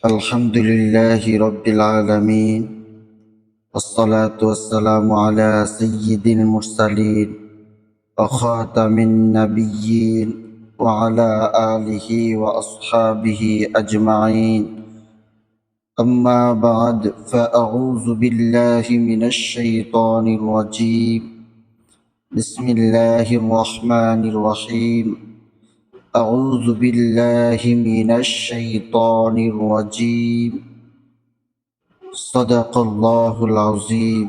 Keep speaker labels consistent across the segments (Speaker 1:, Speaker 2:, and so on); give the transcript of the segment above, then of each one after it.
Speaker 1: الحمد لله رب العالمين، والصلاة والسلام على سيد المرسلين وخاتم النبيين وعلى آله وأصحابه أجمعين. أما بعد، فأعوذ بالله من الشيطان الرجيم. بسم الله الرحمن الرحيم. أعوذ بالله من الشيطان الرجيم. সদাকাল্লাহুল আযীম।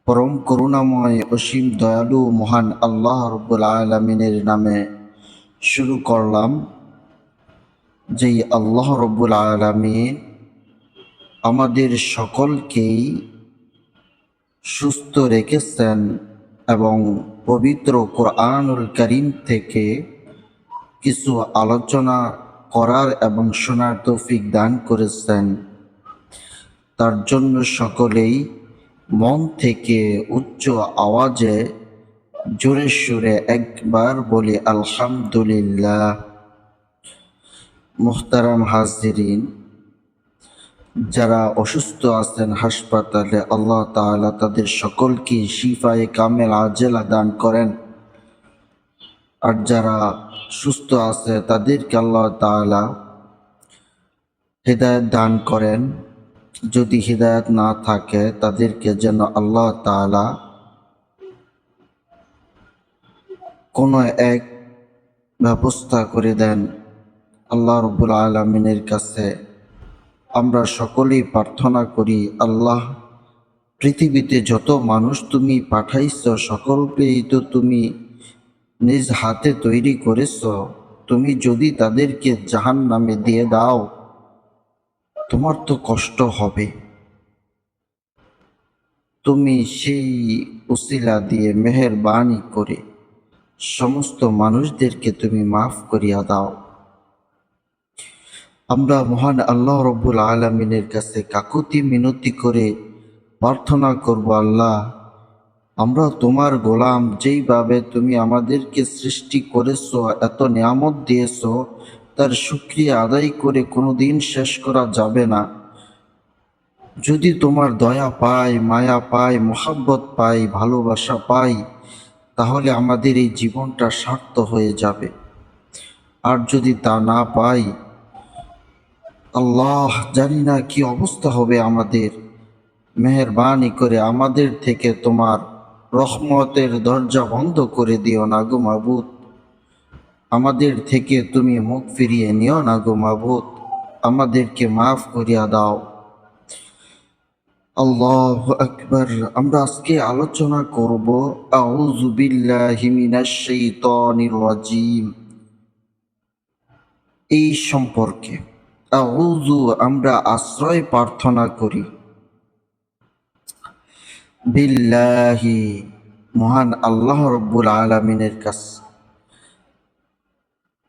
Speaker 1: পরম করুণাময় অসীম দয়ালু মহান আল্লাহ রাব্বুল আলামিনের নামে শুরু করলাম, যেই আল্লাহ রাব্বুল আলামিন আমাদের সকলকেই সুস্থ রেখেছেন এবং পবিত্র কোরআনুল কারীম থেকে কিছু আলোচনা করার এবং শোনার তৌফিক দান করেছেন। তার জন্য সকলেই মন থেকে উচ্চ আওয়াজে জোরে সুরে একবার বলি আলহামদুলিল্লাহ। মুহতারাম হাজিরিন, যারা অসুস্থ আছেন হাসপাতালে, আল্লাহ তাআলা তাদের সকলকে শিফায়ে কামেল আজেলা দান করেন। আর যারা সুস্থ আছে তাদেরকে আল্লাহ তাআলা হিদায়াত দান করেন। যদি হিদায়াত না থাকে তাদেরকে যেন আল্লাহ তাআলা কোনো এক ব্যবস্থা করে দেন। আল্লাহ রাব্বুল আলামিনের কাছে আমরা সকলেই প্রার্থনা করি, আল্লাহ, পৃথিবীতে যত মানুষ তুমি পাঠাইছ সকলকেই তো তুমি নিজ হাতে তৈরি করেছ। তুমি যদি তাদেরকে জাহান্নামে দিয়ে দাও, তোমার তো কষ্ট হবে। তুমি সেই উসিলা দিয়ে মেহেরবানি করে সমস্ত মানুষদেরকে তুমি মাফ করিয়া দাও। আমরা মহান আল্লাহ রাব্বুল আলামিনের কাছে কাকুতি মিনতি করে প্রার্থনা করব, আল্লাহ, আমরা তোমার গোলাম, যেইভাবে তুমি আমাদেরকে সৃষ্টি করেছো, এত নিয়ামত দিয়েছো, তার শুকরিয়া আদায় করে কোনোদিন শেষ করা যাবে না। যদি তোমার দয়া পাই, মায়া পাই, মোহাব্বত পাই, ভালোবাসা পাই, তাহলে আমাদের এই জীবনটা সার্থক হয়ে যাবে। আর যদি তা না পাই, আল্লাহ, জানি না কি অবস্থা হবে আমাদের। মেহেরবানি করে আমাদের থেকে তোমার রহমতের দরজা বন্ধ করে দিও না গো মাবুদ। আমাদের থেকে তুমি মুখ ফিরিয়ে নিও না গো মাবুদ। আমাদেরকে মাফ করিয়া দাও। আল্লাহু আকবার। আমরা আজকে আলোচনা করব আউযু বিল্লাহি মিনাশ শাইতানির রাজীম এই সম্পর্কে। আউযু আমরা আশ্রয় প্রার্থনা করি, বিল্লাহি মহান আল্লাহ রাব্বুল আলামিনের কাছে।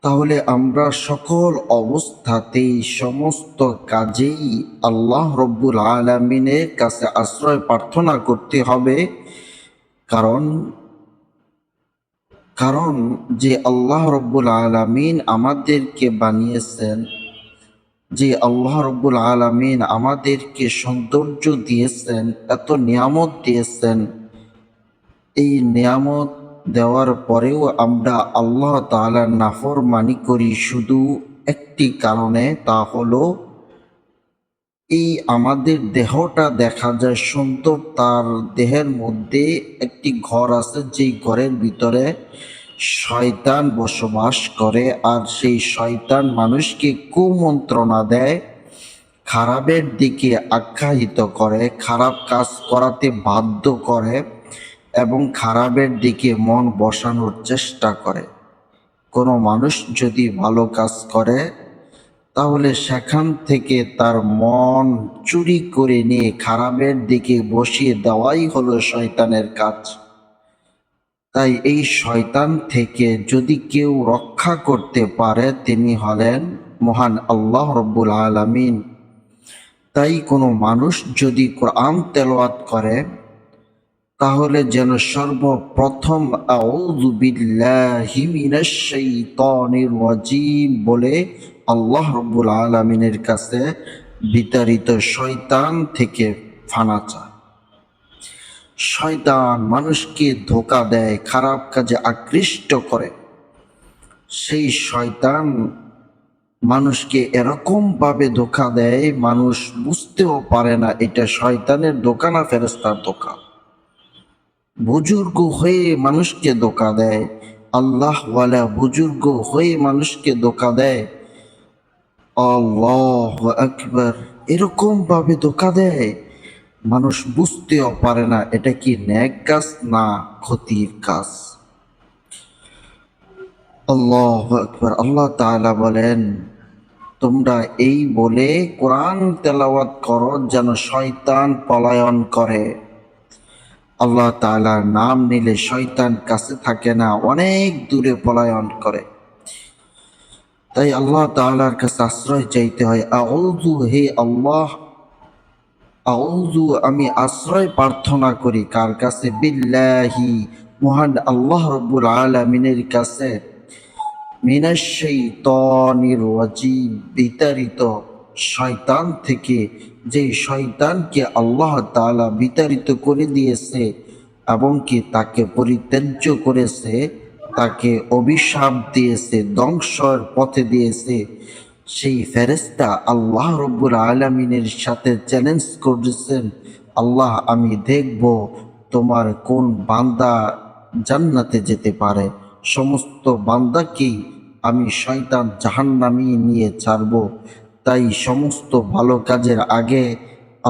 Speaker 1: তাহলে আমরা সকল অবস্থাতেই সমস্ত কাজেই আল্লাহ রাব্বুল আলামিনের কাছে আশ্রয় প্রার্থনা করতে হবে। কারণ যে আল্লাহ রাব্বুল আলামিন আমাদেরকে বানিয়েছেন, যে আল্লাহ রাব্বুল আলামিন আমাদেরকে সৌন্দর্য দিয়েছেন, এত নিয়ামত দিয়েছেন, এই নিয়ামত দেওয়ার পরেও আমরা আল্লাহ তাআলার নাফরমানি করি শুধু একটি কারণে, তা হলো এই আমাদের দেহটা দেখা যায় সুন্দর, তার দেহের মধ্যে একটি ঘর আছে, যেই ঘরের ভিতরে শয়তান বসবাস করে। আর সেই শয়তান মানুষকে কুমন্ত্রণা দেয়, খারাপের দিকে আখ্যায়িত করে, খারাপ কাজ করাতে বাধ্য করে এবং খারাপের দিকে মন বসানোর চেষ্টা করে। কোনো মানুষ যদি ভালো কাজ করে, তাহলে সেখান থেকে তার মন চুরি করে নিয়ে খারাপের দিকে বসিয়ে দেওয়াই হলো শয়তানের কাজ। তাই এই শয়তান থেকে যদি কেউ রক্ষা করতে পারে, তিনি হলেন মহান আল্লাহ রাব্বুল আলামিন। তাই কোনো মানুষ যদি কোরআন তেলাওয়াত করে, তাহলে যেন সর্বপ্রথম আউযু বিল্লাহি মিনাশ শাইতানির রাজীম বলে আল্লাহ রব্বুল আলামিনের কাছে বিতাড়িত শয়তান থেকে ফানা চায়। শয়তান মানুষকে ধোঁকা দেয়, খারাপ কাজে আকৃষ্ট করে। সেই শয়তান মানুষকে এরকম ভাবে ধোঁকা দেয়, মানুষ বুঝতেও পারে না এটা শয়তানের ধোঁকা না ফেরেশতার ধোঁকা। বুজুর্গ হয়ে মানুষকে ধোঁকা দেয়, আল্লাহওয়ালা বুজুর্গ হয়ে মানুষকে ধোঁকা দেয়। আল্লাহু আকবার, এরকম ভাবে ধোঁকা দেয় মানুষ বুঝতেও পারে না এটা কি নেক কাজ না ক্ষতির কাজ। আল্লাহু আকবার। আল্লাহ তাআলা বলেন, তোমরা এই বলে কোরআন তেলাওয়াত করো যেন শয়তান পলায়ন করে। আল্লাহ তাআলার নাম নিলে শয়তান কাছে থাকে না, অনেক দূরে পলায়ন করে। তাই আল্লাহ তাআলার কাছে আশ্রয় চাইতে হয়। আউযু, হে আল্লাহ, আউযু, আমি আশ্রয় প্রার্থনা করি কার কাছে? বিল্লাহি, মহান আল্লাহ রব্বুল আলামিনের কাছে। মিনাশ শাইতানির রাজিম, বিতাড়িত শয়তান থেকে, যে শয়তানকে আল্লাহ তাআলা বিতাড়িত করে দিয়েছে এবং কি তাকে পরিত্যাজ্য করেছে, তাকে অভিশাপ দিয়েছে, ধ্বংসের পথে দিয়েছে। সেই ফেরেশতা আল্লাহ রব্বুল আলামিনের সাথে চ্যালেঞ্জ করেছেন, আল্লাহ আমি দেখব তোমার কোন বান্দা জান্নাতে যেতে পারে। সমস্ত বান্দাকেই আমি শয়তান জাহান্নামী নিয়ে ছাড়ব। তাই সমস্ত ভালো কাজের আগে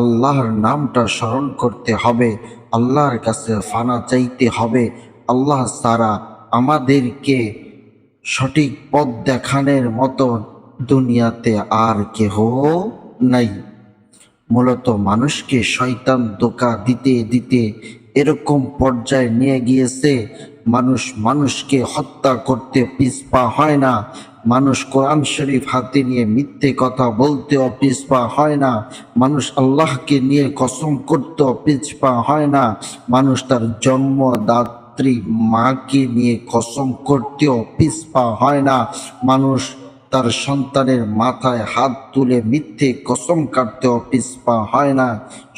Speaker 1: আল্লাহর নামটা স্মরণ করতে হবে, আল্লাহর কাছে ফানা চাইতে হবে। আল্লাহ ছাড়া আমাদেরকে সঠিক পথ দেখানোর মতো দুনিয়াতে আর কেহ নাই। মূলত মানুষকে শয়তান ধোঁকা দিতে দিতে এরকম পর্যায়ে নিয়ে গিয়েছে, মানুষ মানুষকে হত্যা করতে পিছপা হয় না। মানুষ কোরআন শরীফ হাতে নিয়ে মিথ্যে কথা বলতেও পিছপা হয় না। মানুষ আল্লাহকে নিয়ে কসম করতেও পিছপা হয় না। মানুষ তার জন্মদাত্রী মাকে নিয়ে কসম করতেও পিছপা হয় না। মানুষ তার সন্তানের মাথায় হাত তুলে মিথ্যে কসম কাটতেও পিছপা হয় না।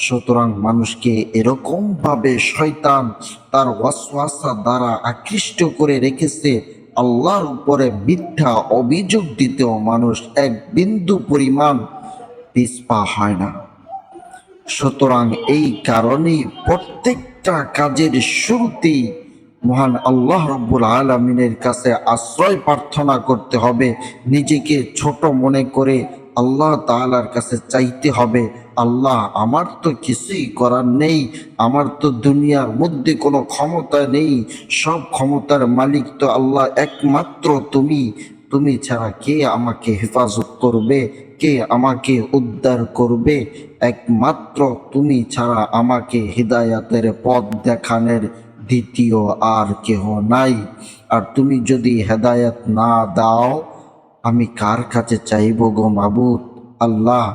Speaker 1: সুতরাং মানুষকে এরকম ভাবে শয়তান তার ওয়াসওয়াসা দ্বারা আকৃষ্ট করে রেখেছে, আল্লাহর উপরে মিথ্যা অভিযোগ দিতেও মানুষ এক বিন্দু পরিমাণ পিছপা হয় না। সুতরাং এই কারণেই প্রত্যেকটা কাজের শুরুতেই মহান আল্লাহ রব্বুল আলামিনের কাছে আশ্রয় প্রার্থনা করতে হবে। নিজেকে ছোট মনে করে আল্লাহ তাআলার কাছে চাইতে হবে, আল্লাহ আমার তো কিছুই করার নেই, আমার তো দুনিয়ার মধ্যে কোনো ক্ষমতা নেই, সব ক্ষমতার মালিক তো আল্লাহ একমাত্র তুমি। তুমি ছাড়া কে আমাকে হেফাজত করবে, কে আমাকে উদ্ধার করবে? একমাত্র তুমি ছাড়া আমাকে হিদায়াতের পথ দেখানোর দ্বিতীয় আর কেহ নাই। আর তুমি যদি হেদায়াত না দাও, আমি কার কাছে চাইব গো মাবুদ? আল্লাহ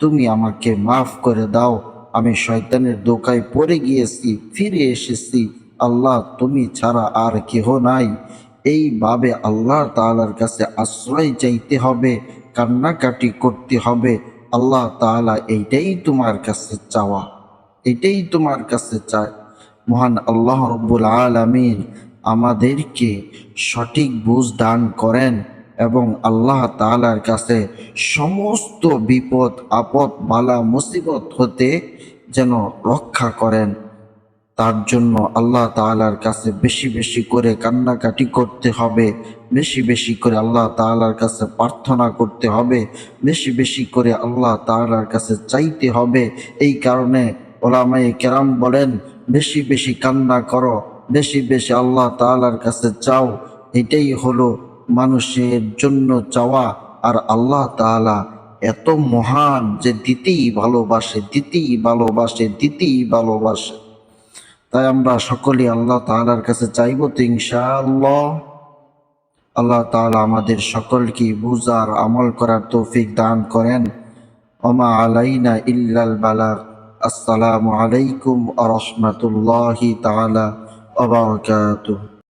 Speaker 1: তুমি আমাকে মাফ করে দাও, আমি শয়তানের ধোঁকায় পড়ে গিয়েছি, ফিরে এসেছি। আল্লাহ তুমি ছাড়া আর কেহ নাই। এইভাবে আল্লাহ তাআলার কাছে আশ্রয় চাইতে হবে, কান্নাকাটি করতে হবে। আল্লাহ তাআলা এইটাই তোমার কাছে চাওয়া, এটাই তোমার কাছে চায়। মহান আল্লাহ রব্বুল আলামিন আমাদেরকে সঠিক বুঝ দান করেন এবং আল্লাহ তাআলার কাছে সমস্ত বিপদ আপদ বালা মুসিবত হতে যেন রক্ষা করেন। তার জন্য আল্লাহ তাআলার কাছে বেশি বেশি করে কান্নাকাটি করতে হবে, বেশি বেশি করে আল্লাহ তাআলার কাছে প্রার্থনা করতে হবে, বেশি বেশি করে আল্লাহ তাআলার কাছে চাইতে হবে। এই কারণে ওলামায়ে কেরাম বলেন, বেশি বেশি কান্না করো, বেশি বেশি আল্লাহ তাআলার কাছে চাও। এটাই হলো মানুষের জন্য চাওয়া। আর আল্লাহ তাআলা এত মহান যে দিতেই ভালোবাসে, দিতেই ভালোবাসে, দিতেই ভালোবাসে। তাই আমরা সকলেই আল্লাহ তাআলার কাছে চাইব তো ইনশাআল্লাহ। আল্লাহ তাআলা আমাদের সকলকে বুঝার আমল করার তৌফিক দান করেন। ওমা আলাইনা ইল্লাল বালাগ। আসসালামু আলাইকুম ওয়া রাহমাতুল্লাহি তাআলা ওয়া বারাকাতুহু।